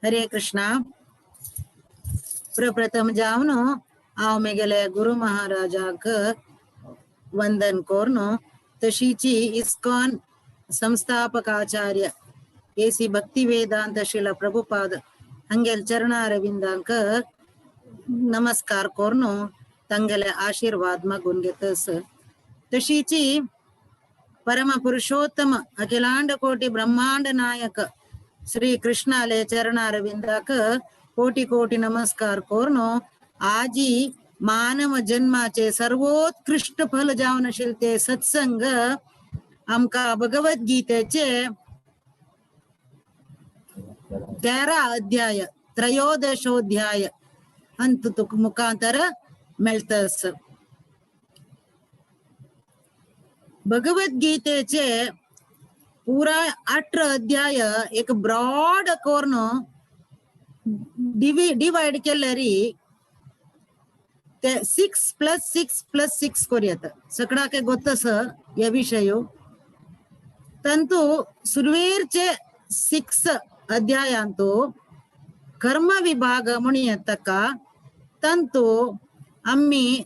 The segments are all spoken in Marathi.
हरे कृष्णा. प्रप्रथम जावनो हांव मेगेले गुरु महाराजाक वंदन कोरनो. तशीची इस्कॉन संस्थापकाचार्य एसी भक्ति वेदांत श्रील प्रभुपाद हंगेल चरणारविंदांक नमस्कार कोरनो. तंगेले आशीर्वाद मगुन घेतस. तशीची परम पुरुषोत्तम अखिलांड कोटि ब्रह्मांड नायक श्री कृष्णाले चरणारविंदाक कोटि कोटि नमस्कार कोरनो. आजी मानव जन्माचे सर्वोत्कृष्ट फल जावन शिलते सत्संग आमका भगवद्गीतेचे 13 अध्याय त्रयोदशोध्याय अंत मुखांतर मेळतस. भगवद्गीतेचे पूरा 18 अध्याय एक ब्रॉड कोर्नो डिवाइड केल्यारी ते 6+6+6 कोरियत सगळाके गोतस या विषय तंतु सुरवेरचे 6 अध्यायांतु कर्म विभाग म्हणून तंतु आम्ही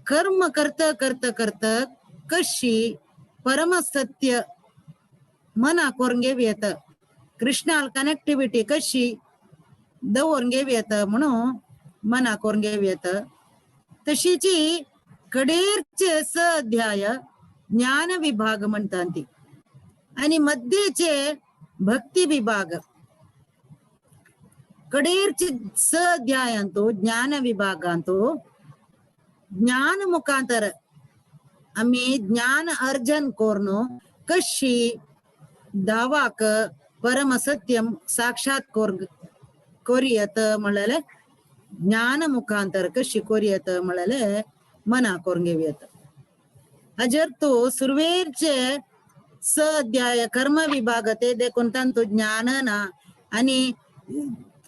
कर्म करता करता करता कशी परमसत्य मना करून घेऊयात, कृष्णाल कनेक्टिव्हिटी कशी दवरून घेऊयात म्हणून मना करून घेऊयात. तशीची कडेरचे 6 अध्याय ज्ञान विभाग म्हणतात आणि मध्येचे भक्ती विभाग. कडेरचे 6 अध्यायांतु ज्ञान विभागांतु ज्ञान मुखांतर आम्ही ज्ञान अर्जन कोरनो कशी दावाक परम सत्यम साक्षात कोरियत म्हणले ज्ञान मुखांतर कशी कोरियत म्हणले मना करून घेऊयात. अजर तो सुरवेरचे 6 अध्याय कर्म विभाग ते देखून तंतु ज्ञान ना आणि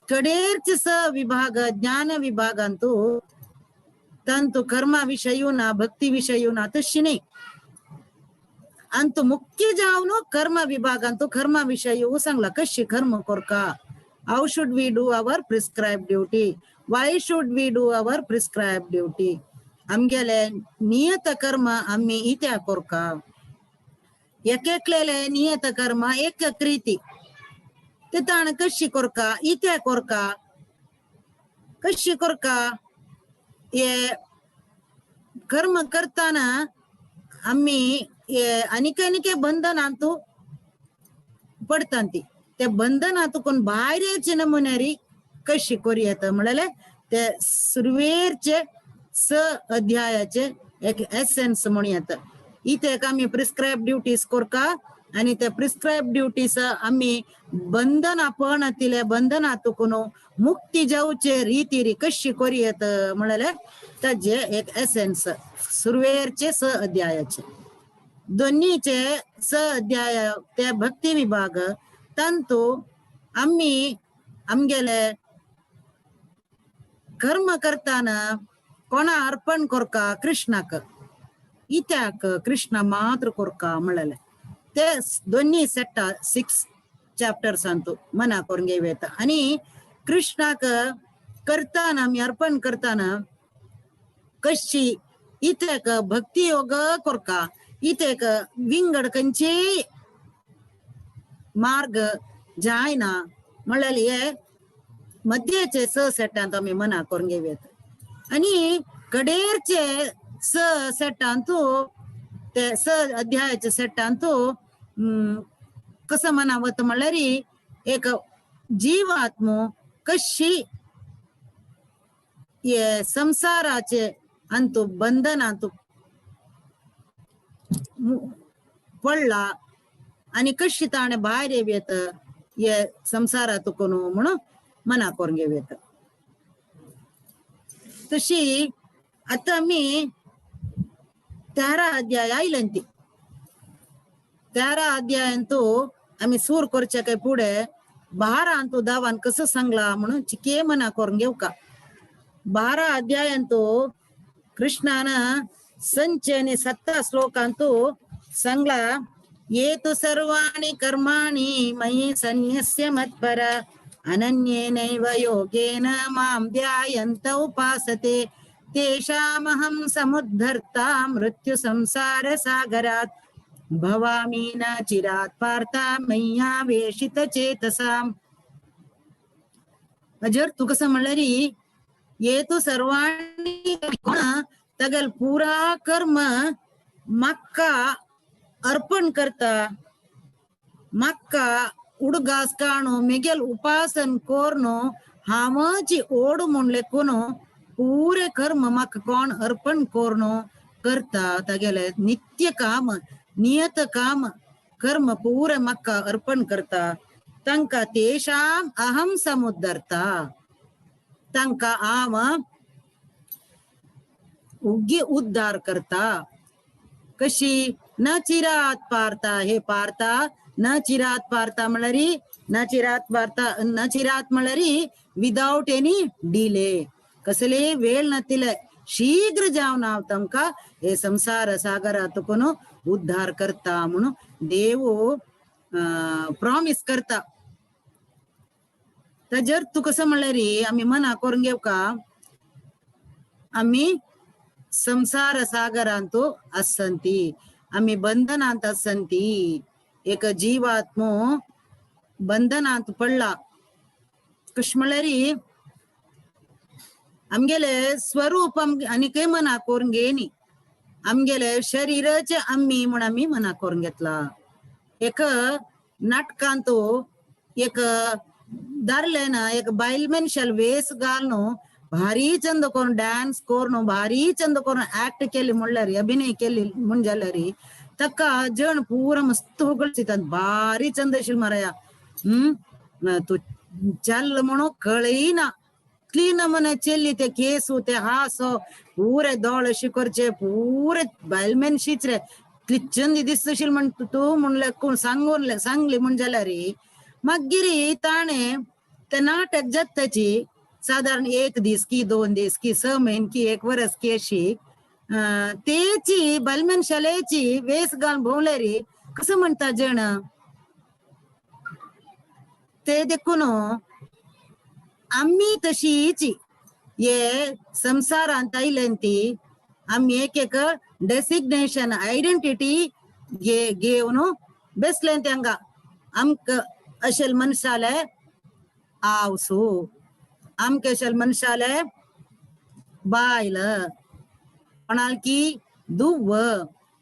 कडेरचे 6 विभाग ज्ञान विभागांतु तंतु कर्म विषयू ना भक्ती विषयू ना तशी नाही. अंतु मुख्य जावनो कर्म विभागांतु कर्म विषयू सांगला कशी कर्म कोरका. How should we do our prescribe duty, why should we do our prescribe duty. आमगेले नियत कर्म आम्ही इत्या कोरका. एकेकलेले नियत कर्म एक रीती ते ताण कशी कोरका इत्या कोरका कशी कोरका. ये कर्म करताना आम्ही अनेके बंधनांतु पडतांती. ते बंधनातून बाहेरचे नमुनेरी कशी कोरियत म्हणले ते सुरवेरचे 6 अध्यायाचे एक एसेन्स म्हणूयात. इथे आम्ही प्रिस्क्राइब ड्युटीज कोरका आणि त्या प्रिस्क्राइब ड्युटीज आम्ही बंधनापणातले बंधनातून मुक्ती जाऊचे रीती कशी कोरियत म्हणले त्याचे एक एसेन्स सुरवेरचे 6 अध्यायाचे. दोन्हीचे 6 अध्याय ते भक्ती विभाग तंतु आम्ही आमगेले कर्म करताना कोणा अर्पण कोरका कृष्णाक इत्याक कृष्ण मात्र कोरका म्हणले ते दोन्ही सेट 6 चॅप्टर्स अंतु मना करून घेऊयात. आणि कृष्णाक करताना आम्ही अर्पण करताना कशी इथेक भक्ती योग कोरका इथेक विंगड कंचे मार्ग जायना म्हणले हे मध्येचे 6 सेटांत आम्ही मना करून घेऊयात. आणि कडेरचे 6 सेटांतु ते 6 अध्यायाचे सेटांतु कसं म्हणावत म्हणल्यार एक जीवात्म कशी ये संसाराचे अंतु बंधनांतु पडला आणि कशी ताणे बाहेर येत ये संसारातून म्हणून मना करून घेऊयात. तशी आता मी 13 अध्याय आयलंती 13 अध्यायांतु आम्ही सूर करच्या काही पुढे 12 अंतु दावान कसं सांगला म्हणून चिके मना करून घेऊ का. 12 अध्यायांतु कृष्णानं संचेने 7 श्लोकांतु सांगला ये तु सर्वाणि कर्माणि मयि सन्न्यस्य मत्पर अनन्येनैव योगेन मां ध्यायन्त उपासते तेषामहं समुद्धर्ता मृत्यु संसार सागरात् भवामि न चिरात् पार्थ मय्यावेशित चेतसाम्. जर तू कसं म्हणलं रे, ये तो सर्वांनी तगल पुरा कर्म मक्का अर्पण करता मक्का उडगास काणो मेगेल उपासन कोरनो हामाची ओढ म्हणले कोनो पूरे कर्म मक कोण अर्पण कोरनो करता तगेले नित्य काम नियत काम कर्म पूरे मक्का अर्पण करता तंका तेषाम अहम समुद्धरता तंका आम उग्गी उद्धार करता. कशी न चिरात पारता हे पारता न चिरात पारता म्हणरी न चिरात म्हणरी विदाउट एनी डिले कसले वेळ नतील शीघ्र जाऊन हांव तमका हे संसार सागरातून उद्धार करता म्हणून देव प्रॉमिस करता. तर जर तू कसं म्हणलं रे आम्ही मना करून घेऊ का आम्ही संसार सागरांतो असंती आम्ही बंधनांत असंती एक जीवात्मो बंधनांत पडला कश्मळरी आमगेले स्वरूप आणि काही मना करून घेणी आमगेले शरीराचे आम्ही म्हणून आम्ही मना करून घेतला. एक नाटकांतो एक दारले ना एक बायल मनशाल वेस घालनो भारी चंद करून डान्स करून भारी चंद करून ऍक्ट केली म्हणल्यारी अभिनय केली म्हण जाल्यारी तक्का जण पूरा मस्त होगळसितात भारी चंद आशिल माराया. तू चल म्हणू कळीना क्लीन मने चेल्ली ते केसू ते हासो पुरे दोळ शिकोरचे पुरे बायलमेन शिचरे क्लिचंदी दिसशील म्हण तू म्हणले कोण सांगली म्हण जाल्यारी मगिरी ताणे ते नाटक जत्ताची साधारण 1 दिस की 2 दिस की 6 महिने की 1 वर्ष की अशी तेची बालमेन शालेची वेस घालून भोवलेरी कसं म्हणता जण ते देखून आम्ही तशीच ये संसारांत आयलेंती आम्ही एक डेसिग्नेशन आयडेंटिटी घेऊन बेसले त्यांगा आमक अशेल मनशाले आवसू आमके अशेल मनशाले बायल कोणालकी दुव्व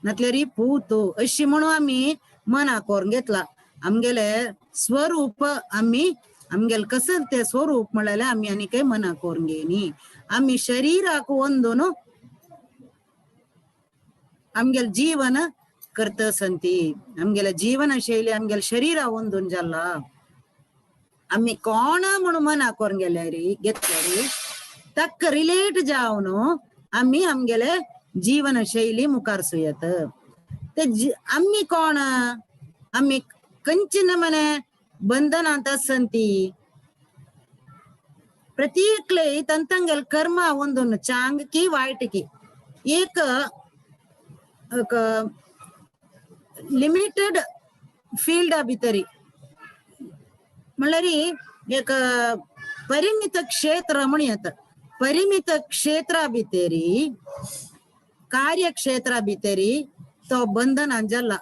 नातलेरी पूतू अशी म्हणून आम्ही मना करून घेतला. आमगेले स्वरूप आम्ही आमगेल कसं ते स्वरूप म्हळ्याले आम्ही आणि काही मना करून घेणी आम्ही शरीराक ಒಂದೂನು आमगेल जीवन करत संती आमगेला जीवन शैली आमगेल शरीर ಒಂದೂन जाला आम्ही कोण म्हणून मना करून गेल्यारी घेतल्यारी तक रिलेट जाऊन आम्ही आमगेले जीवन शैली मुखार सुयत ते आम्ही कोण आम्ही कंचिन मने बंधनांत संती प्रत्येकले ತಂತಂಗಲ್ कर्म ಒಂದೊಂದು चांगकी वाईटकी एक लिमिटेड फील्ड भितरी म्हणल्यारी एक परिमित क्षेत्र म्हणयत परिमित क्षेत्रा भितरी कार्यक्षेत्रा भितरी तो बंधन जाला.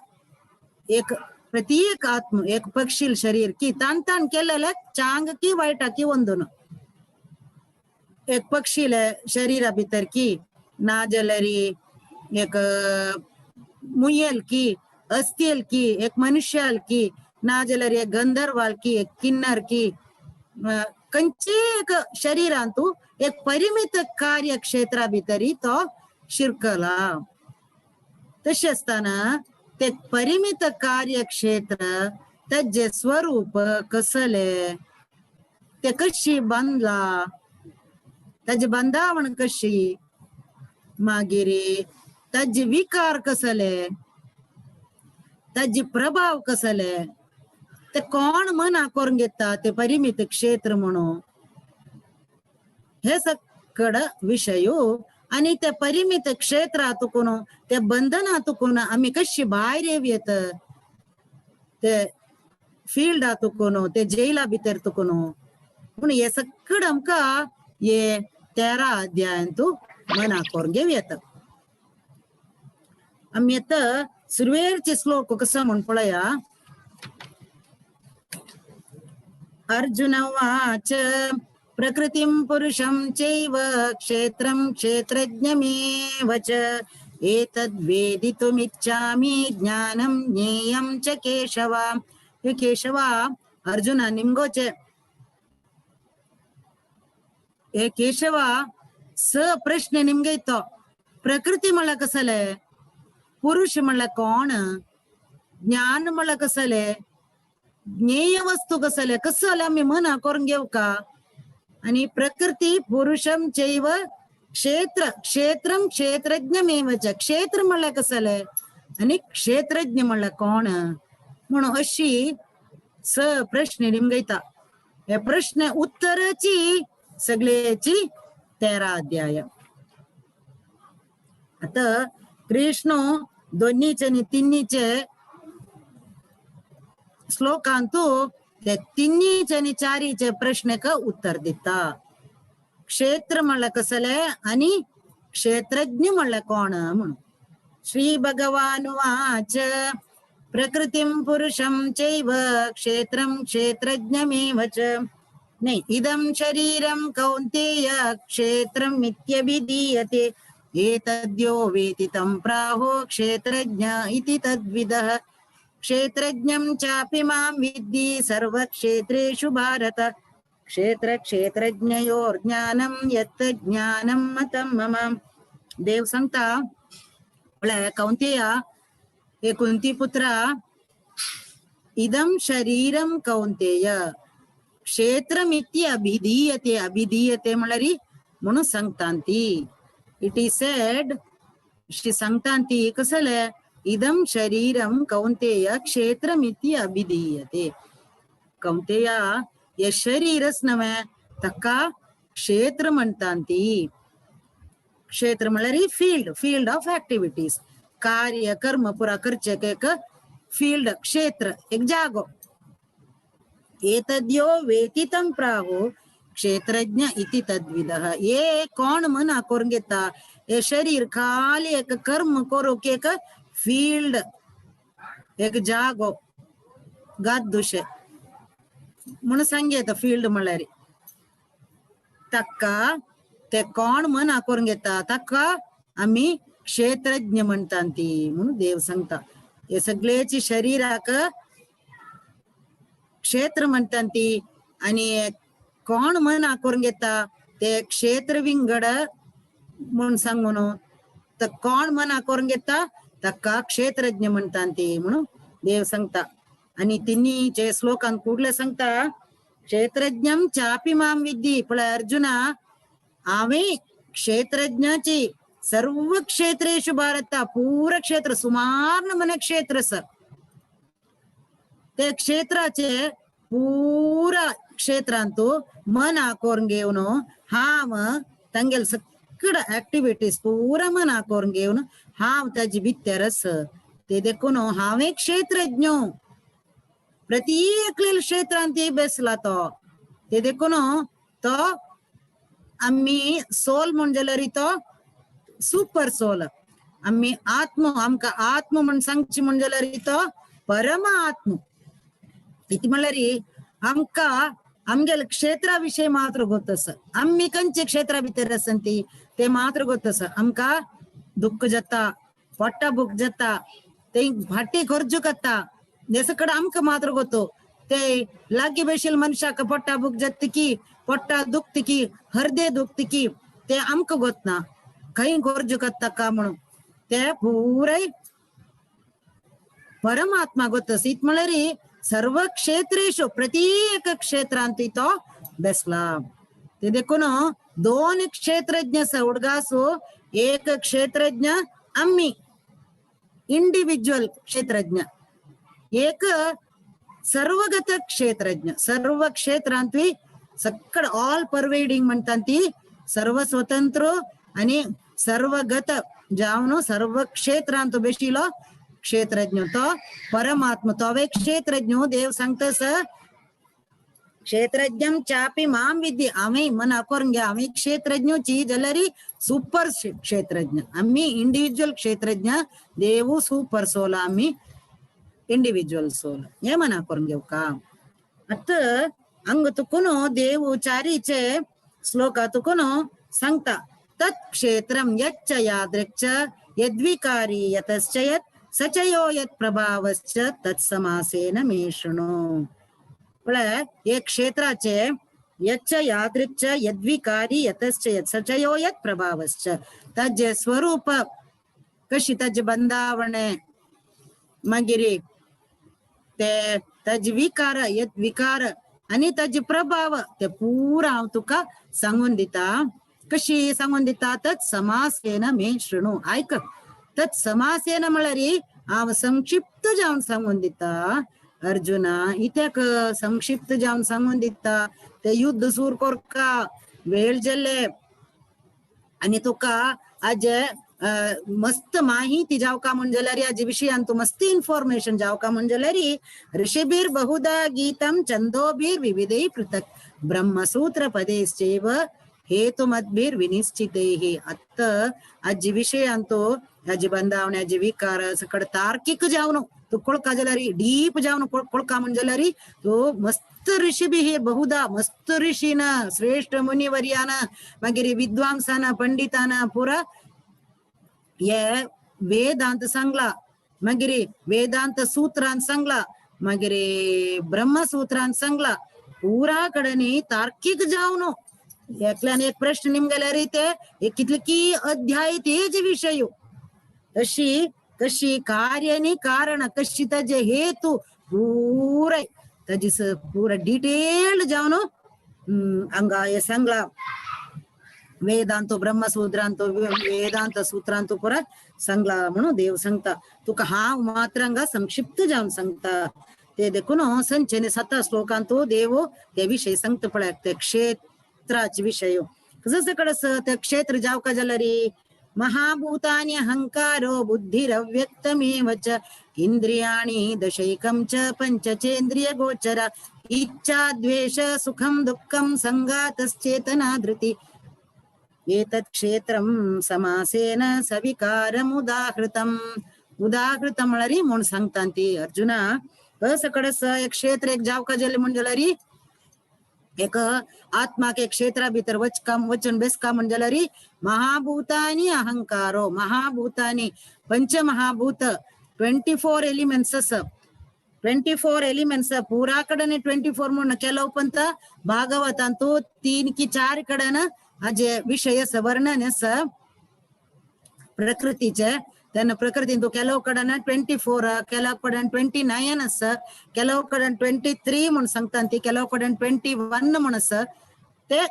एक प्रत्येक आत्म एक पक्षील शरीर की तान तान केलेले चांगकी वाईटाकी ಒಂದೂನು एक पक्षीले शरीरा भितर की ना जाल्यारी एक मुयेल की अस्थिल की एक मनुष्याल की ना जाल्यारी एक गंधर्वाल की एक किन्नर की कंचे एक शरीरांतू एक परिमित कार्यक्षेत्रा भितरी तो शिरकला. तशें असताना ते परिमित कार्यक्षेत्र तेजे स्वरूप कसले ते कशी बांधला ताजे बंधावण कशी मागिरी ताजे विकार कसले ताजे प्रभाव कसले ते कोण मना करून घेता ते परिमित क्षेत्र म्हणून हे सगळं विषय आणि त्या परिमित क्षेत्रातून त्या बंधनातून आम्ही कशी बाहेर येत ते फील्डातून ते जैला भितर तुकून म्हणून हे सगळं आमकां हे 13 अध्यायांतू मना करून घेवयात. आमी आतां सुरवेरचे श्लोक कसो म्हण पळया. अर्जुन उवाच प्रकृतिं पुरुषं चैव क्षेत्रं क्षेत्रज्ञमेव च एतद्वेदितुमिच्छामि ज्ञानं ज्ञेयं च केशव. हे केशव अर्जुन निमगोचे हे केशव स प्रश्न निಮ್ಗೆ ಇತ್ತು. प्रकृती म्हणल्यार कसले, पुरुष म्हणल्यार कोण, ज्ञान म्हणल्यार कसले, ज्ञेय वस्तू कसले, कसं जाल्यार आमी मना करून घेऊ का. आणि प्रकृती पुरुषम चैव क्षेत्र क्षेत्रम क्षेत्रज्ञमेव च. क्षेत्र म्हणल्यार कसले आणि क्षेत्रज्ञ म्हणल्यार कोण म्हणून अशी स प्रश्न निಮ್ಗೆ ಇತ್ತ. हे प्रश्न उत्तराची सगळ्याची 13 अध्याय. आता कृष्ण दोन्हीचे आणि तिन्हीचे श्लोकांतू ते तिन्हीचे आणि चारीचे प्रश्नक उत्तर दिता. क्षेत्र म्हणल्यार कसले आणि क्षेत्रज्ञ म्हणल्यार कोण म्हणून. श्री भगवान वाच प्रकृतिं पुरुषं चैव क्षेत्रं क्षेत्रज्ञमेव च नहीं इदं शरीरं कौन्तेय क्षेत्रम् इत्यभिधीयते एतद्यो वेति तं प्राहो क्षेत्रज्ञ इति तद्विदः क्षेत्रज्ञं चापि मां विद्धि सर्वक्षेत्रेषु भारत क्षेत्र क्षेत्रज्ञयोर्ज्ञानं यत् ज्ञानं मतं मम. देव सांगता कौन्तेय हे कुंती पुत्रा इदं शरीरं कौन्तेय क्षेत्रमिति अभिधीयते. अभिधीयते म्हळ्यार म्हणून सांगतांती. इट इज सेड शी सांगतांती कसले इदं शरीरं कौन्तेय क्षेत्रमिति अभिधीयते. कौन्तेय हे शरीरच नव्हे ताका क्षेत्र म्हणतांती. क्षेत्र म्हळ्यार फील्ड फील्ड ऑफ ऍक्टिव्हिटीज, कार्य कर्म पुरा करचे एक फील्ड क्षेत्र एक जागो. एतद्यो वेति तं प्राहो क्षेत्रज्ञ इति तद्विदः. हे कोण मना करून घेता. हे शरीर खाली एक कर्म करूक एक फील्ड एक जागो गादुशे म्हणून सांगेत. फील्ड म्हळ्यार ताका ते कोण मना करून घेता ताका आम्ही क्षेत्रज्ञ म्हणतांती म्हणून देव सांगता. हे सगळ्याची शरीराक क्षेत्र म्हणतांती आणि कोण मना करून घेता ते क्षेत्र विंगड म्हणून सांगून तर कोण मना करून घेता ताका क्षेत्रज्ञ म्हणतांती म्हणून देव सांगता. आणि तिन्हीचे श्लोकांत कुठले सांगता क्षेत्रज्ञं चापि मां विद्धि. पळय अर्जुना हांवें क्षेत्रज्ञाची सर्व क्षेत्रेषु भारत पूरा क्षेत्र सुमार नमने क्षेत्र स ते क्षेत्राचे पुरा क्षेत्रांतू मना करून घेवन हांव तांगेल सगळ ऍक्टिव्हिटीज पुरा मना करून घेवन हांव ताजे भितरच ते देखून हांवें क्षेत्रज्ञ प्रत्येक क्षेत्रांत बसला तो. ते देखून तो आम्ही सोल म्हण जाल्यार तो सुपर सोल. आम्ही आत्म आमकां आत्म म्हण सांगची म्हण जाल्यार तो परमात्म. इति म्हळ्यार आमकां आमगेल क्षेत्रा विशयी मात्र गोतस. आम्ही खंयचे क्षेत्रा भितर आसंती ते मात्र गोतस. आमकां दुःख जाता, पोट्टा भूक जाता, ते भाटी खर्जू करता हे सगळं आमकां मात्र गोतो. ते लागी बसेल मनशाक पोट्टा भूक जाता की पोट्टा दुखता की हृदय दुखता की ते आमकां गोतना खंय खर्जू करता का म्हणून ते पुराय परमात्मा गोतस. इत म्हळ्यार सर्व क्षेत्रेषु प्रत्येक क्षेत्रांत तो बसला. ते देखून 2 क्षेत्रज्ञ उडगासू एक क्षेत्रज्ञ आम्ही इंडिव्हिज्युअल क्षेत्रज्ञ एक सर्वगत क्षेत्रज्ञ. सर्व क्षेत्रांत सगळं ऑल परवेडिंग म्हणतात ती सर्व स्वतंत्र आणि सर्वगत जावन सर्व क्षेत्रांत बेशिलो क्षेत्रज्ञ तो परमात्मा. तो एक क्षेत्रज्ञ. देव सांगतस क्षेत्रज्ञं चापि मां विद्ये. आम्ही मना करून घ्या, आम्ही क्षेत्रज्ञची जलरी सुपर क्षेत्रज्ञ. आम्ही इंडिव्हिज्युअल क्षेत्रज्ञ, देव सुपर सोल, आम्ही इंडिव्हिज्युअल सोल. हे मना करून घेऊ का. आता अंग तुकुनो देव चारीचे श्लोक तुकुनो सांगता. तत् क्षेत्रम यच्च यादृक्च यद्विकारी यतश्च यत् सचयो यत् प्रभावश्च तत्समासेन मे शृणु. हे क्षेत्राचे यच्च यादृक्च यद्विकारी यतश्च यत् सचयो यत् प्रभावश्च. तज्जे स्वरूप कशी तज बंदावणे मागिरी ते तज विकार यत् विकार आणि तज प्रभाव ते पुरा हांव तुका सांगून दिता. कशी सांगून दिता. तत् समासेन मे शृणु. ऐक, तत् समासेन म्हळ्यारी हांव संक्षिप्त जावन सांगून दिता. अर्जुना इत्याक संक्षिप्त जावन सांगून दिता. ते युद्ध सूर कोरका वेळ जल्ले आणि तुका आज मस्त माहिती जाव का म्हण जाल्यार आज विशयान तू मस्त इन्फॉर्मेशन जाव का म्हण जाल्यार ऋषिभिर बहुधा गीतम छंदोभिर विविधै पृथक ब्रह्मसूत्र पदेश्चैव हेतुमद्भिर विनिश्चितैः. अत्त आज विषयान तो आज बंदावणे आज विकार सकड तार्किक जावनो तू कोळका जाल्यार डीप जावन कोळका म्हण जाल्यार तो मस्त ऋषिभी हे बहुधा मस्त ऋषीन श्रेष्ठ मुनिवर्यान मागीर विद्वांसान पंडितान पुरा हे वेदांत सांगला. मागीर वेदांत सूत्रांत सांगला. मागीर ब्रह्मसूत्रांत सांगला. पुरा कडेनी तार्किक जावनो. एकल्यान एक प्रश्न निमगेल्यार ते कितले की अध्याय तेज विषय तशी कशी कार्य आणि कारण कशी ताजे हेतू पुरे ताजी पुरा डिटेल जावन हांगा हे सांगला. वेदांतो ब्रह्मसूत्रांतो वेदांत सूत्रांतो पुरा सांगला म्हणून देव सांगता. तुका हांव मात्र हांगा संक्षिप्त जावन सांगता. ते देखून संचने 7 श्लोकांतो देव ते विषय सांगता पळय. ते क्षेत्राचे विषय कसं कडस ते क्षेत्र जाव का जाल्यारी महाभूतानि अहंकारो बुद्धिरव्यक्तमेव च इंद्रियाणि दशैकं च पंचचेंद्रिय गोचरा इच्छा द्वेष सुखम दुःखम संगातश्चेतना धृति एतत् क्षेत्रं समासेन सविकारम उदाहृतम. उदाहृतम म्हळ्यारी म्हण सांगता ती अर्जुना. कसं कडस एक क्षेत्र एक जाव का जाले म्हण जाल्यारी एक आत्माक एक क्षेत्रा भितर वचन बेसका म्हण जाल्यारी महाभूतानि अहंकारो. महाभूतानि पंचमहाभूत 24 एलिमेंट्स 24 एलिमेंट्स पुरा कडेने 24 म्हणून ಕೆಲವು पंत भागवतांतू 3 की 4 कडेन हाजे विषय वर्णन प्रकृतीचे त्यांना प्रकृतीन तू ಕೆಲವು कडेन 24 ಕೆಲವು कडेन 29 ಕೆಲವು कडेन 23 म्हणून सांगतात ती ಕೆಲವು कडेन 21 म्हणून ते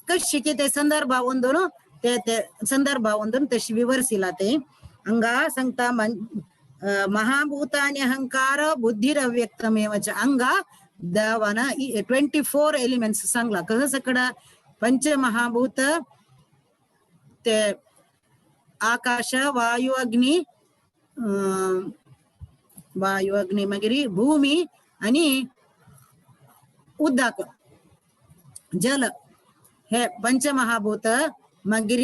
कशी की ते संदर्भ ಒಂದನು ते संदर्भ ಒಂದನು तशी विवरसिला ते हंगा सांगता महाभूतानि अहंकार बुद्धिरव्यक्तमेव च हंगा दवान 24 एलिमेंट्स सांगला. कसं कड पंचमहाभूत ते आकाश वायु अग्नी मागीर भूमी आणि उद्दाक जल हे पंचमहाभूत. मागीर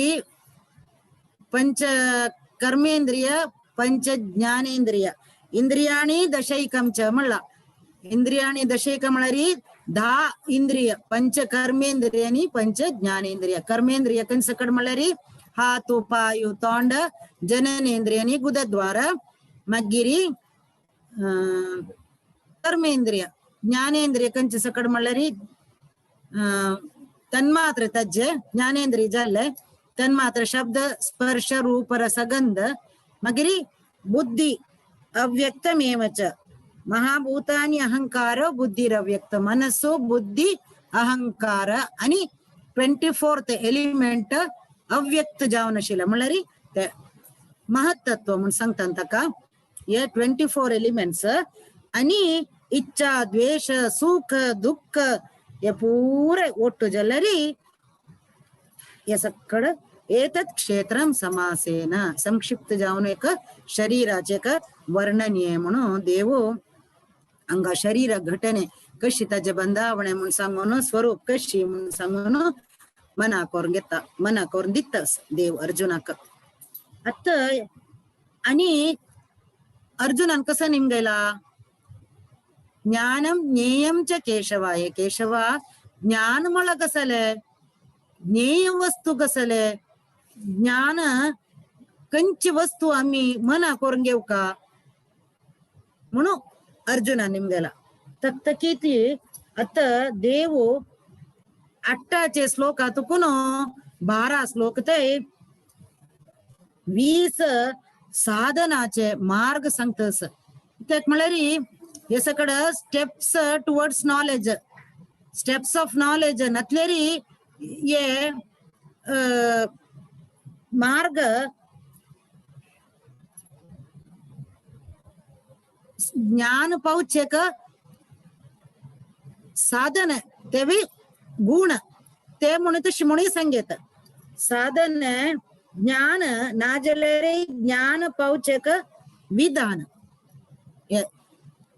पंच कर्मेंद्रिय पंच ज्ञानेंद्रिय इंद्रियाणी दशैकं च म्हणला. इंद्रियाणी दशैकं म्हळ्यारी 10 इंद्रिय पंच कर्मेंद्रिय पंच ज्ञानेंद्रिय. कर्मेंद्रिय कंसकड म्हळ्यारी हात पायु तोंड जननेंद्रिय आणि गुदद्वार. मागीर कर्मेंद्रिय ज्ञानेंद्रिय कंच सकड म्हळ्यारी तन्मात्र तज्जे ज्ञानेंद्रिय जाल्ले तन्मात्र शब्द स्पर्श रूप रसगंध. मागीर बुद्धी अव्यक्तमेव च महाभूतानि अहंकार बुद्धिरव्यक्त. मनस्सु बुद्धी अहंकार आणि 24th एलिमेंट अव्यक्त जावनशिला म्हळ्यारी ते महत्त्व म्हणून सांगतात ताका. हे 24 एलिमेंट्स आणि इच्छा द्वेष सुख दुःख हे पुरे ಒಟ್ಟು जाल्यारी हे सकड एतत् क्षेत्रं समासेन संक्षिप्त जावन एक शरीराचे एक वर्णनीय म्हणून देव हंगा शरीर घटने कशी ताजे बंधावणे म्हणून सांगून स्वरूप कशी म्हणून सांगून मना करून दितास देव अर्जुनाक. आता आणि अर्जुनान कसं निमगयला ज्ञानम ज्ञेयम च केशवा. हे केशवा ज्ञान मला कसले ज्ञेय वस्तू कसले ज्ञान कंची वस्तू आम्ही मना करून घेऊ का म्हणून अर्जुना निमगेला. तक्तकीती आता देव 8 श्लोकात कुण 12 श्लोक ते 20 साधनाचे मार्ग सांगतस. त्याक म्हळ्यारी हे सगळं steps towards knowledge, steps of knowledge नतलेरी ये मार्ग ज्ञान पावचे का साधन ते बी गुण ते म्हणून तर शिमोणी सांगेत. साधन ज्ञान नाजलेरे ज्ञान पावचे का विधान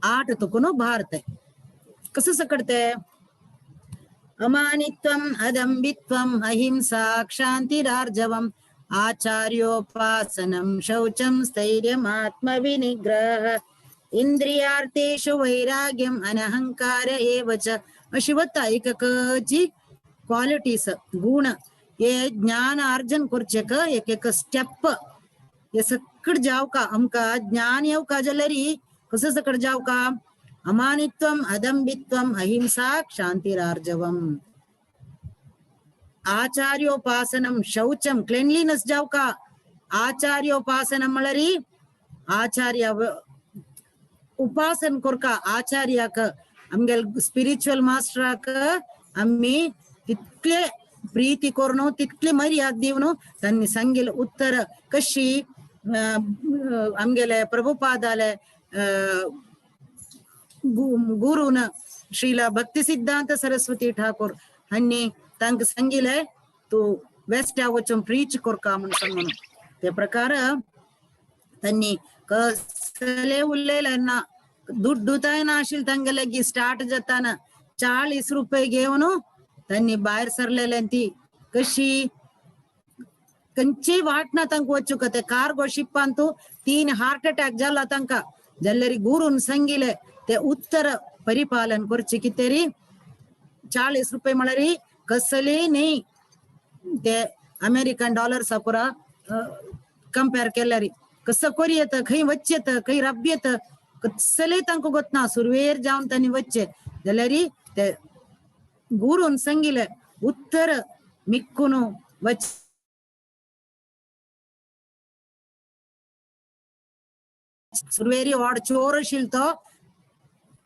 8 तुकुनो भारत आहे. कसं सकडते अमानित्वम अदंबित्वम अहिंसा क्षांतिरार्जवम आचार्योपासनम शौचम स्थैर्यम आत्मविनिग्रह इंद्रियार्थेषु वैराग्यम अनहंकार एव च. अशी वत्ता एकची क्वालिटीज गुण हे ज्ञान अर्जन करचे का एक स्टेप हे सकड जाव का आमका ज्ञान येऊ का जलरी कसं सकड जाव का अमानित्वम अदंबित्वम अहिंसा क्षांतिरार्जवम आचार्योपासनम शौचम क्लेनलीनेस जाव का आचार्योपासनम मळरी आचार्य उपासन कोरका आचार्याक आमगेल स्पिरिच्युअल मास्टराक आम्ही तितले प्रीती करून तितले मर्याद दिवनो त्यांनी सांगेल उत्तर कशी आमगेले प्रभुपादाले गुरुन श्रीला भक्ती सिद्धांत सरस्वती ठाकूर हन्नी तांक सांगिले तू वेस्ट वचून प्रीच कोरका म्हणून सांगून ते प्रकार त्यांनी कसले उरलेल्यांना दुड्डुताय नाशील तांगेले स्टार्ट जाताना 40 रुपये घेऊन त्यांनी बाहेर सरलेल्या ती कशी कंची वाटना तांक वचू का ते कार्गो शिप्पांतू 3 हार्ट अटॅक झाला तांका जल्लरी गुरून सांगिले ते उत्तर परिपालन करचे कितेरी 40 रुपये म्हळरी कसले नाही ते अमेरिकन डॉलर सापुरा कंपेअर केल्यारी कसं कोरियत खंय वच्चेत खंय रब्येत कसले तांका गोतना सुरवेर जाऊन त्यांनी वच्चे जल्लरी ते गुरून सांगिले उत्तर मिक्कुनु वच सुरवेरी वाड चोर शिलतो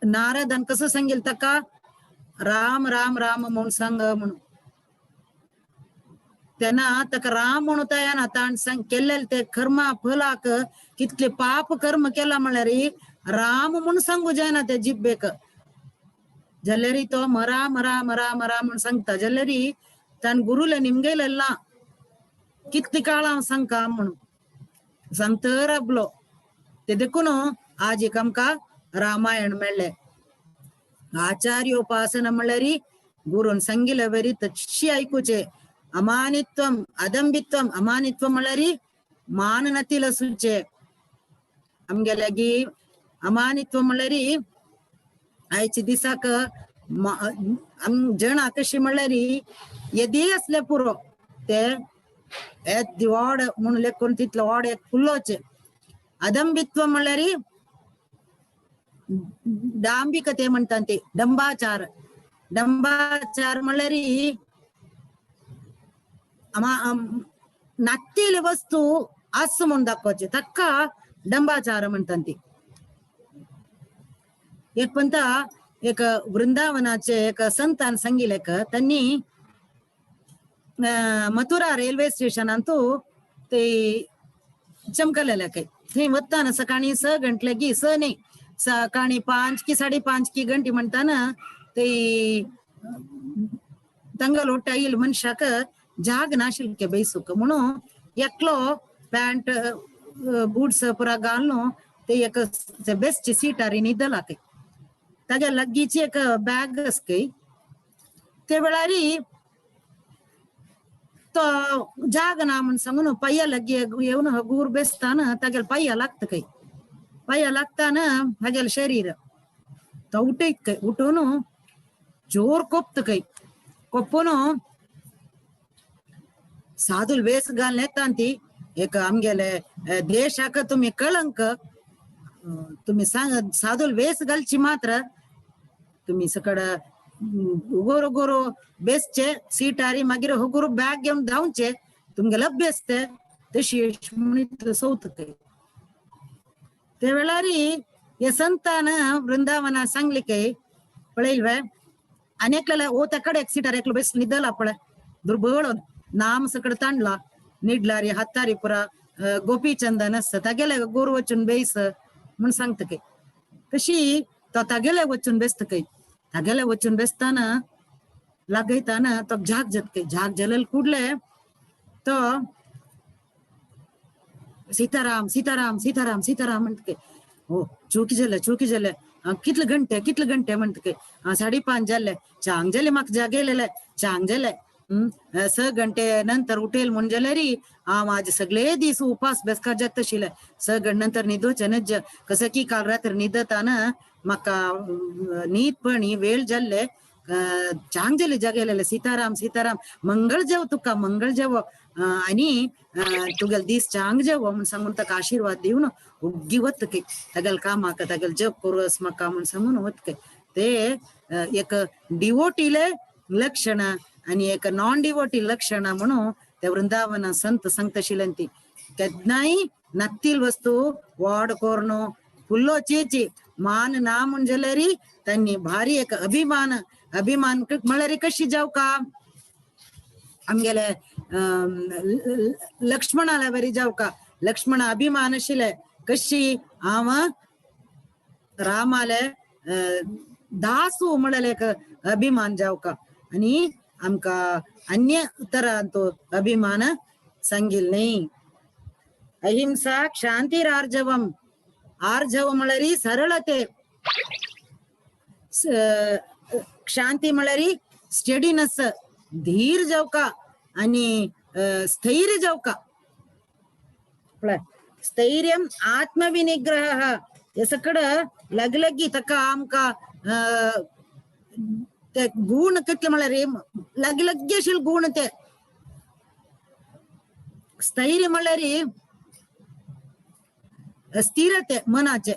नारदन कसं सांगेल तका राम राम राम म्हणून सांग म्हणून त्यांना तक राम म्हणूताय ना ताण सांग केलेल ते कर्म फलाक कितले पाप कर्म केला म्हणल्यारी राम म्हणून सांगू जाय ना ते जिब्बेक जल्लरी तो मरा मरा मरा मरा म्हणून सांगता जल्लरी तन गुरुला निमगेल किती काळा सांगका म्हणून सांगत रबलो ते देखून आज एक आमका रामायण मेळ्ळे आचार्योपासन म्हणल्यारी गुरून सांगिले बरी तशी ऐकूचे अमानित्वम अदंबित्वम अमानित्व म्हणल्यारी मान नतील सुचे आमगेल्या गी अमानित्व म्हणल्यारी आयची दिसाक जण कशी म्हणल्यारी येदी असले पुरो ते दिवाड म्हणून लेखून तिथलं वाड एक फुल्लोचे अदंबित्व म्हणल्यारी डांबिकते म्हणतात ते डंबाचार डंबाचार म्हणल्यारी नातीले वस्तू असं म्हणून दाखवायचे तक्का डंबाचार म्हणतात ते. एक पंता एक वृंदावनाचे एक संतान सांगिले त्यांनी मथुरा रेल्वे स्टेशन अंतू ते चमकलेल्या काही थंय वताना सकाळी 6 गंटलेगी 6 नाही सकाळी 5 की 5:30 की घंटी म्हणताना ते तंगल होटा येईल मनुष्याक जाग नाशिल के बैसूक म्हणून एकलो पॅन्ट बूट्स पुरा घालून ते एक बेस्ट सीटारी निदला काही तागे लगीची एक बॅग असकय ते वेळारी तो जाग ना म्हण सांगून पय्या लग्गी येऊन हगूर बेसताना तागेल पय्या लागत काही पय्या लागताना हागेल शरीर तो उठैत काही उठून जोर कोप्त काही कोपून साधूल वेस घाल नेतांती एक आमगेले देशाक तुम्ही कळंक तुम्ही सांग साधूल वेस घालची मात्र तुम्ही सकड उगोर उगोरो बेसचे सीटारी मागीर हुगुरू बॅग घेऊन धावचे तुमगेला बेसते तशी म्हणीत सौत काही ते वेळारी हे संतान वृंदावना सांगली काही पळयल्वे अनेकला ओ त्या कಡೆ सीटार एकलो बेस निदला पळे दुर्बळ नाम सकड तांडला निडलारी हत्तारी पुरा गोपीचंदन असत तागेले गोर वचून बेस म्हण सांगत काही तशी तो तागेले वचून बेसत काही तागेले वचून बेसताना लागयताना तो झाग जत काही झाग जलल कुडले तो सीताराम सीताराम सीताराम सीताराम म्हणत काही हो चुकी जाले कितले घंटे म्हणत काही 5:30 जाले चांग जाले म्हाका जागेलेले चांग जाले 6 घंटे नंतर उठेल म्हण जाल्यार माझे सगळे दीस उपास बेसकार जात तशिले 6 घंटे नंतर न्हिदोचे नज कसं की काल रात्री न्हिदताना म्हाका न्हीद पण वेळ जाल्ले चांग जाले जागेलेले सीताराम सीताराम मंगळ जेव तुका मंगळ जेव आणि तुगेल दीस चांग जेव म्हण सांगून ताका आशीर्वाद दिवन उग्गी वत काही तागेल कामाक तागेल जप करूस म्हाका म्हण सांगून वत काही ते एक डिवोटीले लक्षण आणि एक नॉन डिवोटी लक्षण म्हणून त्या वृंदावना संत सांगतशिलंती केदनाय नत्तील वस्तू वाड कोरनो फुल्लो चीची मान ना म्हण जाल्यार त्यांनी भारी एक अभिमान म्हळ्यार कशी जाव का आमगेले लक्ष्मणाला बरी जाव का लक्ष्मण अभिमान आशिले कशी हांव रामाले दासू म्हळ्यार एक अभिमान जाव का आणि आमका अन्य तरांतो अभिमान सांगिल नाही अहिंसा क्षांती आर्जवम आर्जव म्हळ्यार सरळते शांती म्हळ्यार स्टेडीनेस धीर जाव का आणि स्थैर्य जाव का स्थैर्यम आत्मविनिग्रह हे सकड लगलगी तका आमका ते गुण कितले म्हळ्यार लगलगी आशिल गुण ते स्थैर्य म्हळ्यार स्थिरते मनाचे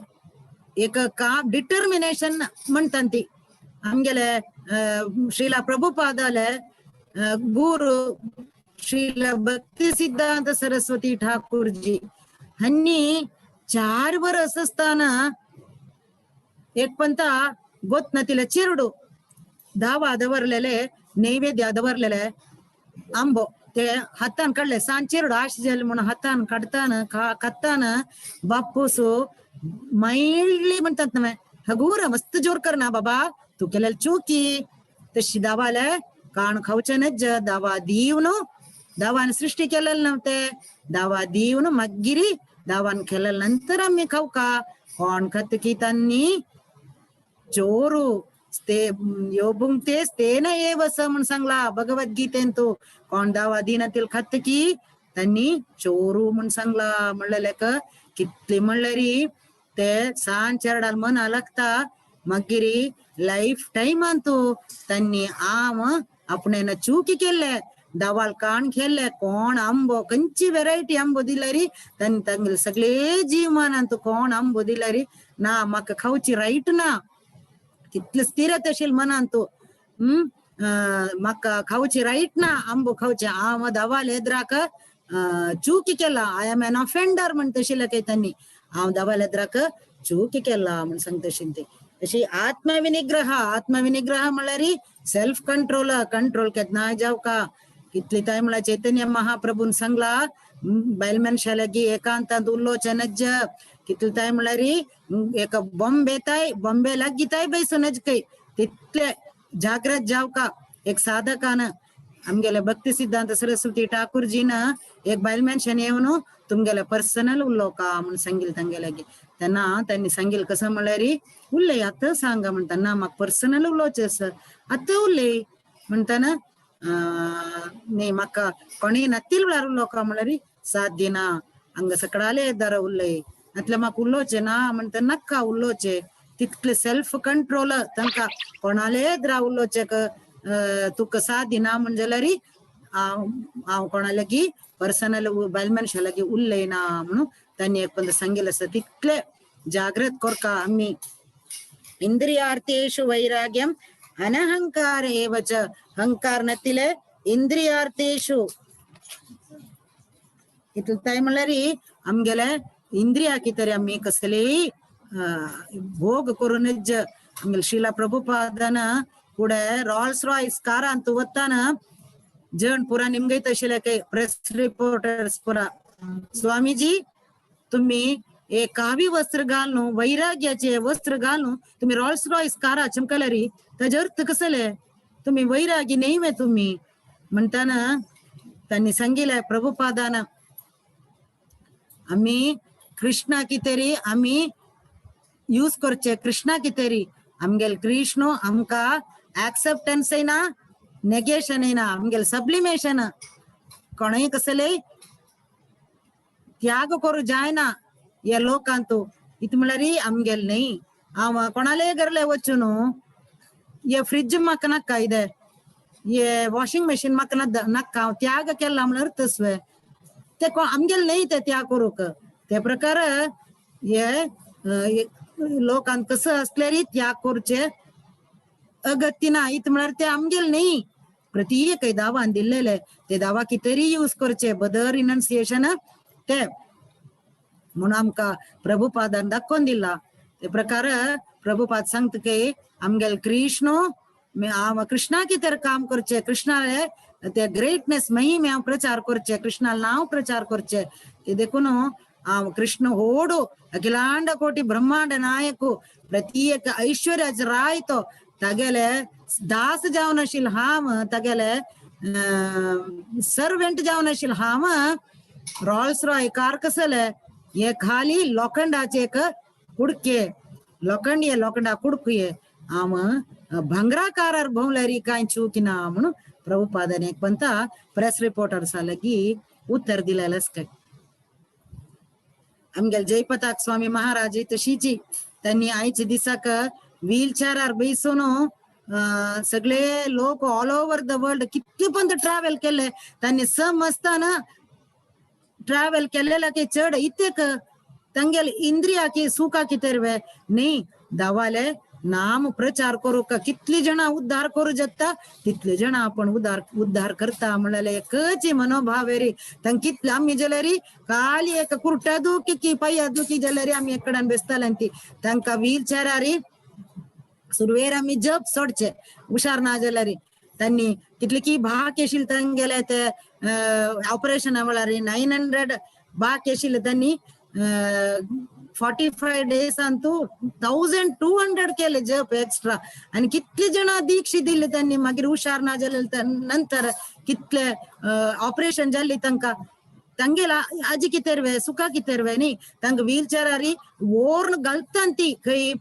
एक काम डिटर्मिनेशन म्हणतात ती आमगेले श्रीला प्रभुपादाले गुरु श्रीला भक्ती सिद्धांत सरस्वती ठाकूरजी हन्नी 4 वर्ष असताना एक पंता गोतना तिला चिरडू दावा दवरलेले नैवेद्य दवरलेले आंबो ते हातान काढले सांज चिरडू आश जाले म्हणून हातान काढताना कत्ताना बापूसू मैळली म्हणतात ना हगूर मस्त जोर कर ना बाबा तू केलेली चुकी तशी दावाले काण खावचे नज दावा दीवन दावान सृष्टी केलेलं नव्हते दावा दीवन मग्गिरी दावान केलेलं नंतर आम्ही खाऊ का कोण खत की त्यांनी चोरू ते योबुंगतेस ते ना ये वस म्हणून सांगला भगवद्गीतेन तो कोण दावा दिनातील खत की त्यांनी चोरू म्हणून सांगला म्हणलेले कितली म्हणल्यारी ते सांज चरडाल मन लागता मगिरी लाईफ टाइम अंतू त्यांनी आम आपणे चूकी केले दावाल काण खेळले कोण आंबो कंची व्हेरायटी आंबो दिल्यारी त्यांनी तांगेले सगळे जीवन अंतू कोण आंबो दिल्यारी ना म्हाका खावची राईट ना कितले स्थिरत आशिल मनांतू म्हाका खावची राईट ना आंबो खावचे हांव दावाल एद्राक चूकी केला आय एम एन ऑफेंडर म्हण तशिले काही त्यांनी हांव दावाल एद्राक चूकी केला म्हण सांगतशील ते तशी आत्मविनिग्रह म्हळ्यार सेल्फ कंट्रोल केदना जाव का कितली ताय म्हळ्यार चैतन्य महाप्रभून सांगला बायल शालेगी एकांतांत उल्लोचे नज कितली ताय म्हळ्यार एक बॉम्बे लागीताय बैसूनच काही तितले जागृत जाव का एक साधकान आमगेले भक्ती सिद्धांत सरस्वती ठाकूरजीन एक बायल मनशान येवन तुमगेले पर्सनल उल्लो का म्हणून सांगिल तांगेल्यागी त्यांनी सांगेल कसं म्हळ्यारी उरले आता सांगा म्हणताना म्हाका पर्सनल उलोवचें सर आतां उरले म्हणताना नी म्हाका कोणी नत्तील वेळार उलोवका म्हळ्यार साथ दिना हंग सकडाले दारा उरले नातल्या म्हाका उलोवचें ना म्हणटा नाका उलोवचें तितले सेल्फ कंट्रोल तांकां कोणाले द्रा उलोवचें तुका साथ दिना म्हण जाल्यार हांव कोणा लागीं पर्सनल बायल मनशा लागीं उरलें ना म्हणून तांणी एक पण सांगेल आसा तितले जागृत कोरका आमी इंद्रियार्थेषु वैराग्यम अनहंकार एव च हंकार नतिले इंद्रियार्थेषु इतले म्हळ्यार आमगेले इंद्रिया कितें आमी कसलेय भोग करूनच आमगे शिला प्रभुपादन पुढे रॉल्स रॉयस कार ಅಂತ वतान जण पुरा निमगे तशिले काही प्रेस रिपोर्टर्स पुरा स्वामीजी तुम्ही एक कावी वस्त्र घालून वैराग्याचे वस्त्र घालून तुम्ही रॉल्स रॉयस कारा चमकलरी ताजे अर्थ कसले तुम्ही वैरागी नाही मे तुम्ही म्हणताना त्यांनी सांगितले प्रभुपादान आम्ही कृष्णा कितेरी आम्ही यूज करचे कृष्णा कितेरी आमगेल कृष्ण आमका एक्सेप्टन्स येना नेगेशन येना आमगेल सब्लिमेशन कोणय कसले त्याग करू जायना या लोकांतू इत म्हळ्यार आमगेल नाही हांव कोणाले गरले वचून ये फ्रिज म्हाका नाका इदे ये वॉशिंग मशीन म्हाका नाका हांव त्याग केला म्हळ्यार तसवे ते आमगेल नाही ते त्याग करूक त्या प्रकार हे लोकांक कसं असल्यार त्याग करचे अगत्य ना इत म्हळ्यार ते आमगेल नाही प्रत्येक दावान दिल्लेले ते दावा कितेरी यूज करचे बदर इनन्सिएशन ते म्हणून आमकां प्रभुपादान दाखोवन दिला ते प्रकार प्रभुपाद सांगता की आमगेल कृष्ण हांव कृष्णा कितें काम करचे कृष्णाले ते ग्रेटनेस महिमे हांव प्रचार करचे कृष्णाल नांव प्रचार करचे ते देखून हांव कृष्ण होडू अखिलांड कोटी ब्रह्मांड नायक प्रत्येक ऐश्वर्याच राय तो तागेले दास जावन आशिल्लो हांव तागेले सर्वेंट जावन आशिल्लो हांव रॉल्स रॉय कार कसले हे खाली लोखंडाचे एक कुडके लोखंडा कुडके हांव भांगरा कारार भोंवल्यार कांय चूक ना म्हणून प्रभुपादान एक पंता प्रेस रिपोर्टर्सा लागीं उत्तर दिलेलें आसता आमगेल जयपताक स्वामी महाराज तशीची त्यांनी आयच्या दिसाक व्हीलचेरार बैसून सगळे लोक ऑल ओव्हर द वर्ल्ड कितले पण ट्रॅव्हल केले त्यांनी समजताना ट्रॅव्हल केलेला की चढ इतक तांगेल इंद्रिया की सुखा कितेरवे न्ही दावाले नाम प्रचार करू का कितली जण उद्धार करू शकता तितले जण आपण उद्धार करता म्हणाले एकच मनोभाव रे तांक कितले आम्ही जाल्यार खाली एक कुर्टा दुखी की पाया दुखी जाल्यार आम्ही एकडान बेसताले तांका व्हील चेरारी सुरवेर आम्ही जप सोडचे हुशार ना जाल्यार त्यांनी कितले की भाग येशील तांगेले ते ऑपरेशन म्हळ्यार 900 भाग येशील त्यांनी 45 days ಅಂತೂ 1200 केले जप एक्स्ट्रा आणि कितले जण दीक्षे दिले त्यांनी मागीर हुशार ना जाले नंतर कितले ऑपरेशन जाल्ली तांकां तांगेला आजी कितेरवे सुखा कितेरवे न्ही तांकां व्हील चेरारी ओर्न घालता ती खंय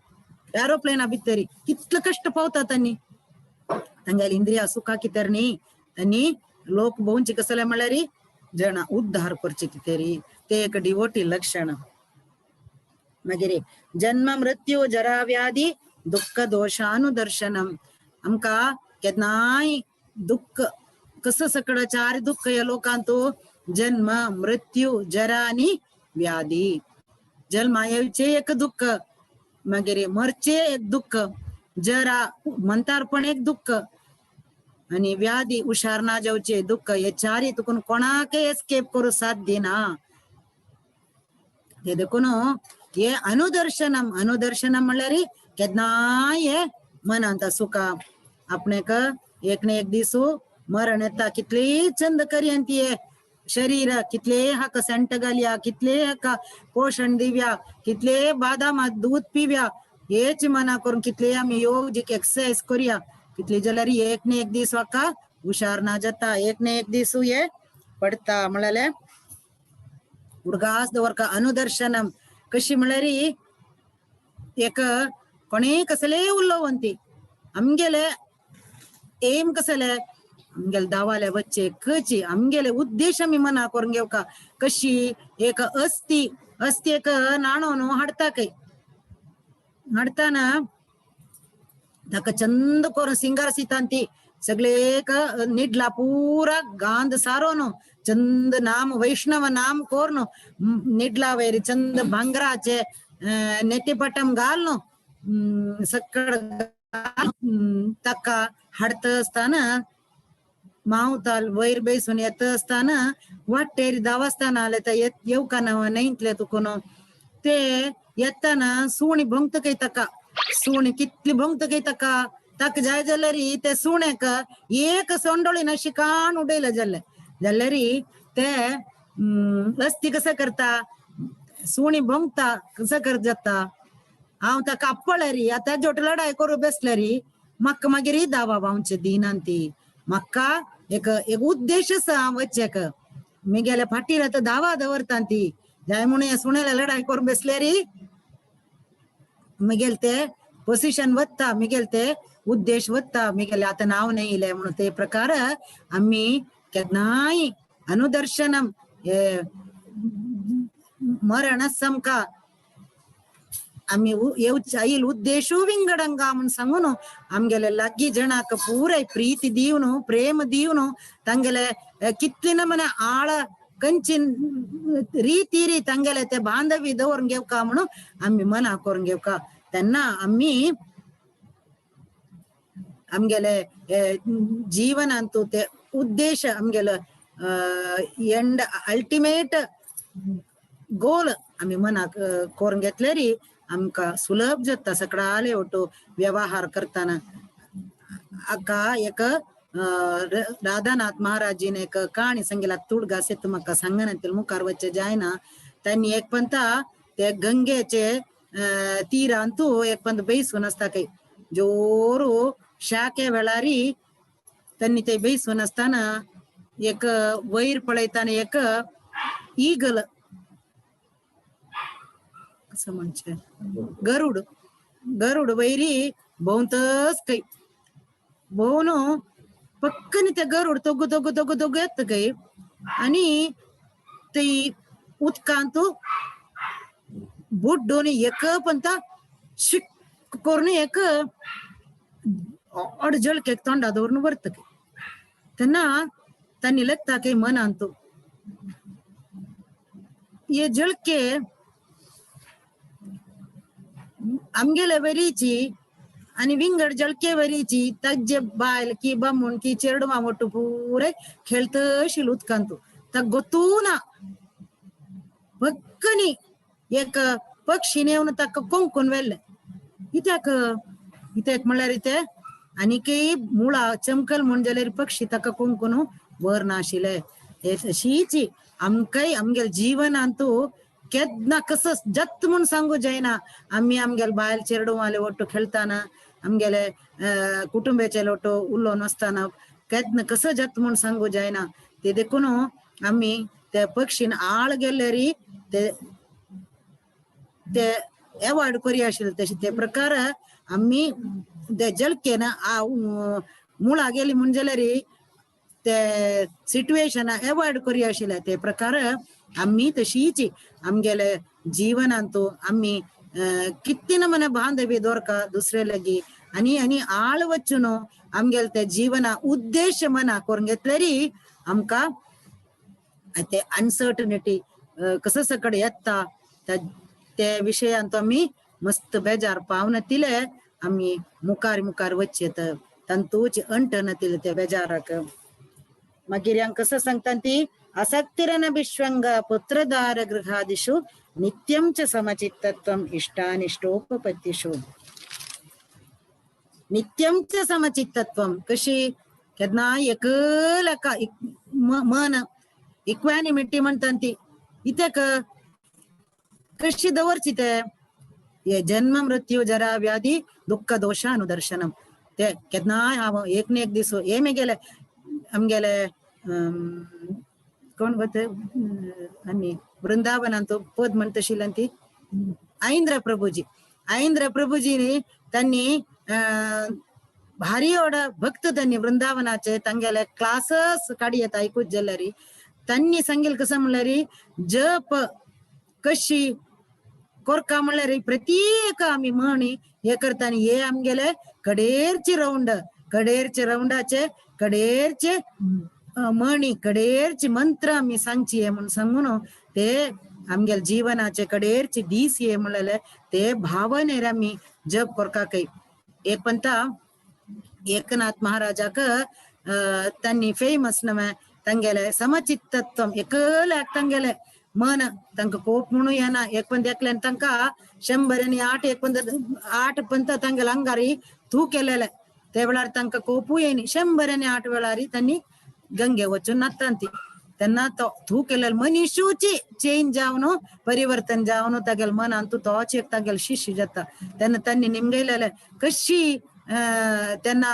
एरोप्लेना भितर कितले कष्ट पावता त्यांनी तांगेल इंद्रिया सुखा कितेर न्ही त्यांनी लोक भोंवचे कसले म्हळ्यार जण उद्धार करचे कितेरी ते एक डिवोटी लक्षण मागीर जन्म मृत्यू जरा व्याधी दुःख दोषानुदर्शनम आमका केन्नाय दुःख कसं सकड 4 दुःख या लोकांतो जन्म मृत्यू जरा आणि व्याधी जन्मा येवचे एक दुःख मागीर मरचे एक दुःख जरा म्हणतार पण एक दुःख आणि व्याधी हुशार ना जावचे दुःख हे 4 तुकून कोणाक एस्केप करू साध्य ना ते देखून हे अनुदर्शनम म्हळ्यार केन्नाय मनांत सुखा आपणेक एक ने एक दिसू मरण येता कितले चंद करयंत ये शरीर कितले हाका सेंट घालया कितले हाका पोषण दिव्या कितले बादामात दूध पिव्या हेच मना करून कितले आम्ही योग एक्सरसाइज करूया कितले जाल्यार एक ने एक दीस वाका हुशार ना जाता एक ने एक दिसू ये पडता म्हळ्यार उडगास दवरका अनुदर्शनम कशी म्हळ्यार एक कोणे कसले उल्लवंती आमगेले एम कसले आमगेले दावाले बच्चे कची आमगेले उद्देश मी मना करून घेऊ का कशी एक अस्ती एक नाणोनु हाडता काही हाडताना ताका चंद करून सिंगार सितांती सगळे एक निडला पुरा गांध सारोनो चंद नाम वैष्णव नाम कोरनो निडला वैरी चंद भांगराचे नेटिपटम घालनो सकड ताका हाडत असताना मावताल वैर बैसून येत असताना वाटेरी दावास्ताना आले तर येऊ का नाव नाहीतले तुकोनो ते येताना सुणी भंगत काही तका सुणी कितली भंगत काही तका तक जाय जाल्यारी ते सुणेक एक सोंडोळीन शिकाण उडयला जाल्यारी ते रस्ती कसं करता सुणी भंगता कसं करत जाता हांव ताका आपळरी आता जोट लढाई करू बसल्यारी म्हाका मागीर दावा बावचे दिनांती म्हाका एक उद्देश आसा वचेक मी गेल्या फाटीर आता दावा दवरता ती जाय म्हणून सुणेला लढाई करून बसल्यारी मिगेल ते पोसिशन वत्ता मिगेल ते उद्देश वत्ता मिगेले आता नाव नाही इले म्हणून ते प्रकार आम्ही केन्नाय अनुदर्शनम मरण समका आम्ही येईल उद्देशू विंगडंगा म्हणून सांगून आमगेले लग्गी जनाक पूरय प्रीती दिवनु प्रेम दिवनु ತಂಗೆಲೆ कितलिನ मने आळ कंचिन रीती ತಂಗೆಲೆ ते बांधवी दवरून घेऊ का म्हणून आम्ही मना करून घेऊ का त्यांना आम्ही आमगेले जीवन अंतू ते उद्देश आमगेले एंड अल्टिमेट गोल आम्ही मना करून घेतलेरी आमका सुलभ जाता सकडाले ओटो व्यवहार करताना अका एक राधानाथ महाराजीने एक कहाणी सांगितला तुडगा से तुमका सांगण्यातील मुखार वच्चे जायना त्यांनी एक पंता ते गंगेचे तीर अंतू एक पंत बेसून असता काही जोरू शाके वेळारी त्यांनी ते बेसून असताना एक वैर पळयताना एक ईगल कसं म्हणचे गरुड वैरी भोवतच काही भोवून पक्कनी ते गरुड तोगू तोगू तोगू तोगू येत काही आणि ते उदकांत बुड्डोनी एक पंता शिक करून एक अडजळके तोंडा दवरून बरत त्यांना त्यांनी लगता काही मन आणतो ये जळके आमगेले वरीची आणि विंगड जळके वरीची तज्जे बायल की बम्मुन की चेरडमा मोठू पुरे खेळतशील उदकांतू तक गोतू ना पक्कनी एक पक्षी नेऊन तक कोंकून वेल्ले इत्याक म्हळ्यार इथे आणि काही मुळा चमकल म्हण जाल्यार पक्षी तक कोंकून वर नाशिले शीची आमकाय आमगेल जीवन अंतू केदना कसं जत म्हणून सांगू जायना आम्ही आमगेल बायल चेरडू वाले ओटो खेळताना आमगेले कुटुंबाचे लोटो उल्लो नसताना केदना कसं जत म्हणून सांगू जायना ते देखून आम्ही त्या पक्षीन आळ गेल्यारी ते अवॉइड करी आशिल्ले तशे ते प्रकार आम्ही ते जळकेन मुळा गेली म्हण जाल्यार ते सिच्युएशन अवॉइड करी आशिल्ले ते प्रकार आम्ही तशीची आमगेले जीवनांतू आम्ही कितीन मने बांधवी दोरका दुसरे लगी आणि आळ वचून आमगेले ते जीवना उद्देश मना करून घेतल्यारी आमका ते अनसर्टनिटी कसं सकड येता ते विषयांत आम्ही मस्त बेजार पावन तिले आम्ही मुखार वचेत तंतूची अंट नतिले ते बेजाराक मागीर हांगा कसं सांगता ती असक्तिरन विश्वंग पुत्रदार गृहादिषु नित्यं च समचित्तत्वं इष्टानिष्टोपपत्तिषु नित्यं च समचित्तत्वं कशी केदना एकलका मन इक्वॅनिमिटी म्हणता ती इतेक कशी दवरची ते ये जन्म मृत्यू जरा व्याधी दुःख दोषानुदर्शनम ते केदना हांव एक न एक दीस हेमे गेले आमगेले कोण गोते आणि वृंदावनांत पद म्हणत आशिल्ली ती ऐंद्र प्रभूजी ऐंद्र प्रभूजीनी त्यांनी भारी एवढं भक्त त्यांनी वृंदावनाचे तांगेले क्लासेस काढी येत ऐकूच जल्लरी त्यांनी सांगेल कसं म्हणल्यारी जप कशी कोरका म्हणल्यारी प्रत्येक आम्ही म्हणी हे करताना हे आमगेले कडेरचे राऊंडाचे कडेरचे म्हणी कडेरचे मंत्र आम्ही सांगची आहे म्हणून सांगून ते आमगेल जीवनाचे कडेरचे दीस ये म्हणले ते भावनेर आम्ही जप कोरका काही एक पंता एकनाथ महाराजाक त्यांनी फेमस नव्हे तांगेले समचित्तत्व एकल्याक तांगेले मन तांका कोप म्हणून येना एक पंत एकल्यान तांका 108 एक पंत 8 पंत तांगेल अंगारी तू केलेले ते वेळार तांका कोपू येईनी 108 वेळारी त्यांनी गंगे वचून नत्तांती त्यांना तो तू केलेल मनीषूची चेंज जावन परिवर्तन जावन तागेल मन अंतू तोच एक तागेल शिष्य जाता त्यांनी निमगयलेले कशी त्यांना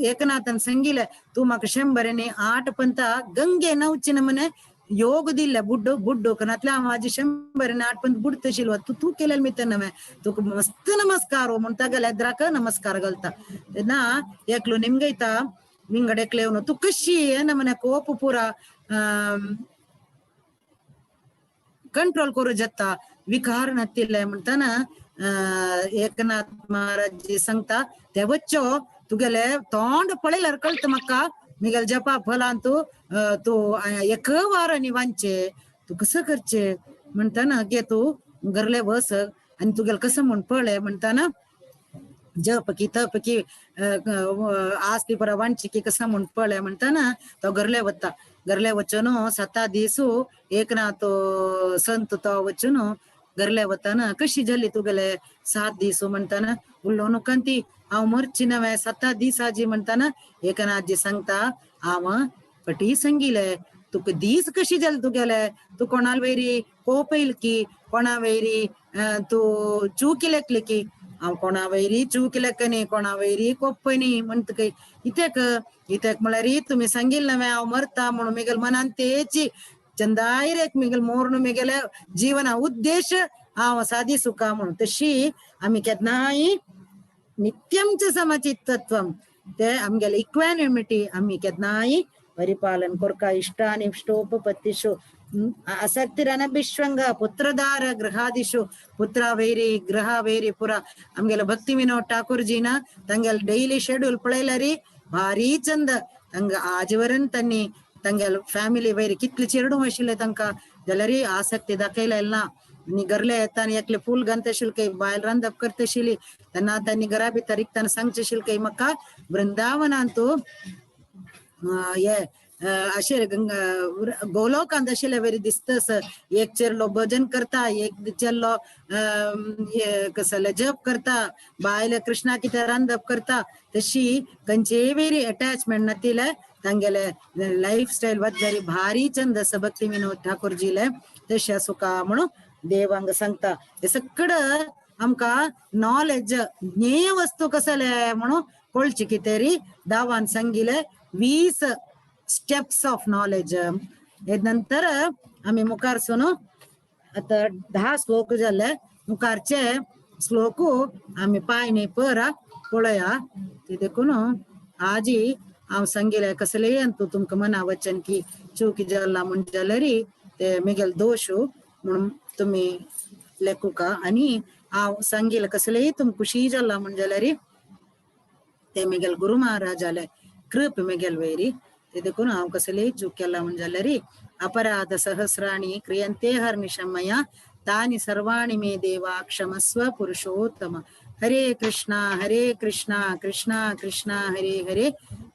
एकनाथन सांगिले तू म्हाका 108 पंता गंगे नवचिन म्हणे योग दिले बुड्डो कनातल्या माझी 108 पंत बुडतशील तू केलेल मी त्यांना तुका मस्त नमस्कार हो म्हणून तागेल एद्राक नमस्कार घालता तेन्ना एकलो निमगयता विंगड एकले येवन तू कशी ಏನ म्हणे कोप पुरा कंट्रोल करू जाता विकार नसतिले म्हणताना एकनाथ महाराज सांगता ते वच्चो तुगेले तोंड पळयल्यार कळत म्हाका मिगेल जपा फलांतू तू एक वारांनी वांचे तू कसं करचे म्हणताना गे तू गरले बस आणि तुगेल कसं म्हण पळय म्हणताना जपकी तपकी आस्ती परा वांची की कसं म्हण पळय म्हणताना तो गरले वचून 7 दिवस एकनाथ संत तो वचून गरले वताना कशी झाली तुगेले 7 दिवस म्हणताना उल्लो नुकंती हांव मरची नव्हे 7 दिसाची म्हणताना एकनाथजी सांगता हांव पटी सांगिले तुका दीस कशी जाली तुगेले तू कोणाल वैरी कोप येईल की कोणा वैरी तू चूकिलेकली की हांव कोणा वैरी चूकिलेकनी कोणा वैरी कोपनी म्हणत इतेक म्हळ्यार तुम्ही सांगिल नव्हे हांव मरता म्हणून मिगेल मनान तेची चंदायर एक मिगेल मोरण मिगेले जीवना उद्देश हांव साधी सुका म्हणून तशी आम्ही केन्नाय नित्यंच समचित्तत्वम ते आमगेले इक्वॅनिमिटी आम्ही केन्नाय परिपालन कोरका इष्टानि इष्टोपपत्तिषु आसक्तिरनभिष्वंग पुत्रदार गृहादिषु पुत्रा वैरी गृह वैरी पुरा आमगेले भक्ती विनोद ठाकूरजीन तांगेल डेली शेड्यूल पळयल्यारी भारी चंद तांका आजवरन त्यांनी तांगेल फॅमिली वैरी कितले चिरडू आशिल्ले तांकां जाल्यार आसक्ती दाखयला ना आनी गरले येताना एकले फूल घालतशील काही बायल रांदप करतशिली तेन्ना त्यांनी घरा भितर इकताना सांगचेशील काही म्हाका वृंदावनांतू हे अशे गोलोकांत आशिल्ले वरी दिसतस एक चेरलो भजन करता एक चेरलो कसले जप करता बायल कृष्णा कितें रांदप करता तशी खंयचे वेरी अटॅचमेंट नातिले तांगेले लायफस्टायल वरी भारी चंद आसा भक्ती विनोद ठाकूरजीले तशें आसूं का म्हणून देवांग सांगता हे सगळं आमकां नॉलेज ज्ञेय वस्तू कसले म्हणून कळची कितें दावान सांगिले 20 स्टेप्स ऑफ नॉलेज हे नंतर आम्ही मुखार सुन आता 10 श्लोक जाले मुखारचे श्लोक आम्ही पायने परा पळया ते देखून आजी हांव सांगिले कसले अंतू तुमकां मना वचन की चूक जाला म्हण जाल्यार ते मिगेल दोष म्हणून तुम्ही लेखुका आणि हांव सांगिले कसले तुमकां खुशी जाला म्हण जाल्यार ते मिगेल गुरु महाराजाले कृप मिगेल वैरी ते देखून हांव कसले चूक केला म्हण जाल्यार अपराध सहस्राणि क्रियन्ते हर्निशं मया तानि सर्वाणि मे देवा क्षमस्व पुरुषोत्तम हरे कृष्णा कृष्णा कृष्णा हरे हरे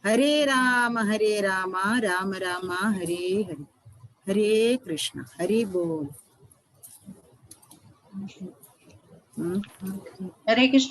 हरे राम राम राम हरे हरे हरे कृष्ण हरि बोल हरे कृष्ण।